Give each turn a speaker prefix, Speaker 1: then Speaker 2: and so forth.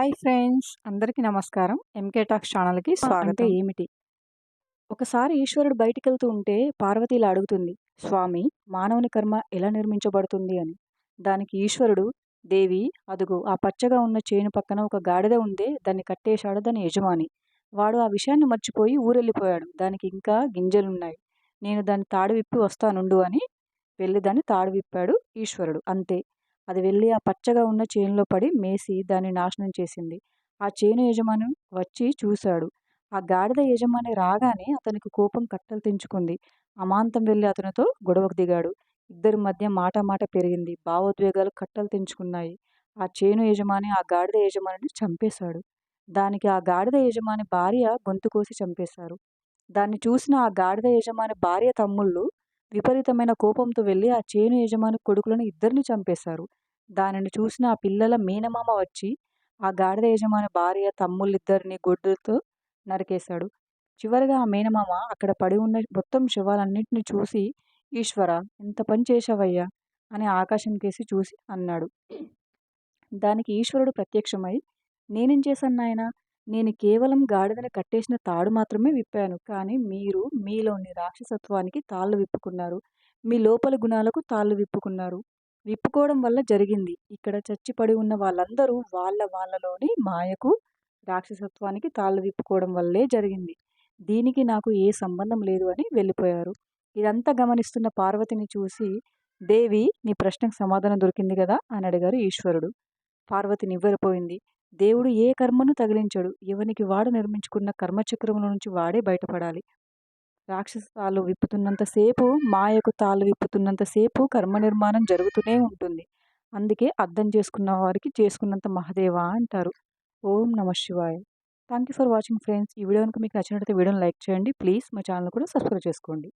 Speaker 1: Hi friends! అందరికీ నమస్కారం. MK talks ఛానల్‌కి
Speaker 2: అంటే
Speaker 1: స్వాగతం.
Speaker 2: ఏమిటి? ఒకసారి ఈశ్వరుడు బయటికెళ్తూ ఉంటే పార్వతి ఇలా అడుగుతుంది. స్వామి, మానవుని కర్మ ఎలా నిర్మించబడుతుంది అని. దానికి ఈశ్వరుడు, దేవి అదుగో ఆ పచ్చగా ఉన్న చేను పక్కన ఒక గాడిద ఉందే దాన్ని కట్టేశాడు దాని యజమాని. వాడు ఆ విషయాన్ని మర్చిపోయి ఊరెళ్ళిపోయాడు. దానికి ఇంకా గింజలున్నాయి. నేను దాని తాడు విప్పి వస్తానుండు అని వెళ్ళి దాన్ని తాడు విప్పాడు ఈశ్వరుడు. అంతే. అది వెళ్ళి ఆ పచ్చగా ఉన్న చేనులో పడి మేసి దాన్ని నాశనం చేసింది. ఆ చేను యజమాని వచ్చి చూశాడు. ఆ గాడిద యజమాని రాగానే అతనికి కోపం కట్టలు తెంచుకుంది. అమాంతం వెళ్లి అతనితో గొడవకు దిగాడు. ఇద్దరి మధ్య మాట మాట పెరిగింది. భావోద్వేగాలు కట్టలు తెంచుకున్నాయి. ఆ చేను యజమాని ఆ గాడిద యజమానిని చంపేశాడు. దానికి ఆ గాడిద యజమాని భార్య గొంతు కోసి చంపేశారు. దాన్ని చూసిన ఆ గాడిద యజమాని భార్య తమ్ముళ్ళు విపరీతమైన కోపంతో వెళ్లి ఆ చేను యజమాని కొడుకులను ఇద్దరిని చంపేశారు. దానిని చూసిన ఆ పిల్లల మేనమామ వచ్చి ఆ గాడిద యజమాని భార్య తమ్ముళ్ళిద్దరిని గొడ్డలితో నరికేశాడు. చివరగా ఆ మేనమామ అక్కడ పడి ఉన్న మొత్తం శవాలన్నిటిని చూసి, "ఈశ్వరా! ఎంత పని చేశావయ్యా" అని ఆకాశం కేసి చూసి అన్నాడు. దానికి ఈశ్వరుడు ప్రత్యక్షమై, "నేనేం చేశాను నాయనా? నేను కేవలం గాడిదని కట్టేసిన తాడు మాత్రమే విప్పాను. కానీ మీరు మీలోని రాక్షసత్వానికి తాళ్ళు విప్పుకున్నారు. మీ లోపలి గుణాలకు తాళ్ళు విప్పుకున్నారు. విప్పుకోవడం వల్ల జరిగింది. ఇక్కడ చచ్చి పడి ఉన్న వాళ్ళందరూ వాళ్ళలోని మాయకు, రాక్షసత్వానికి తాళ్ళు విప్పుకోవడం వల్లే జరిగింది. దీనికి నాకు ఏ సంబంధం లేదు" అని వెళ్ళిపోయారు. ఇదంతా గమనిస్తున్న పార్వతిని చూసి, "దేవి, నీ ప్రశ్నకు సమాధానం దొరికింది గదా" అని అడిగారు ఈశ్వరుడు. పార్వతి నివ్వెరపోయింది. దేవుడు ఏ కర్మను తగిలించడు. ఎవనికి వాడు నిర్మించుకున్న కర్మచక్రముల నుంచి వాడే బయటపడాలి. రాక్షస తాళ్ళు విప్పుతున్నంత సేపు, మాయకు తాళ్ళు విప్పుతున్నంత సేపు కర్మ నిర్మాణం జరుగుతూనే ఉంటుంది. అందుకే అర్థం చేసుకున్న వారికి చేసుకున్నంత మహదేవా అంటారు. ఓం నమః శివాయ. Thank you for watching friends. ఈ వీడియో గనుక మీకు నచ్చినట్లయితే వీడియోని లైక్ చేయండి. ప్లీజ్ మా ఛానెల్‌ని కూడా సబ్స్క్రైబ్ చేసుకోండి.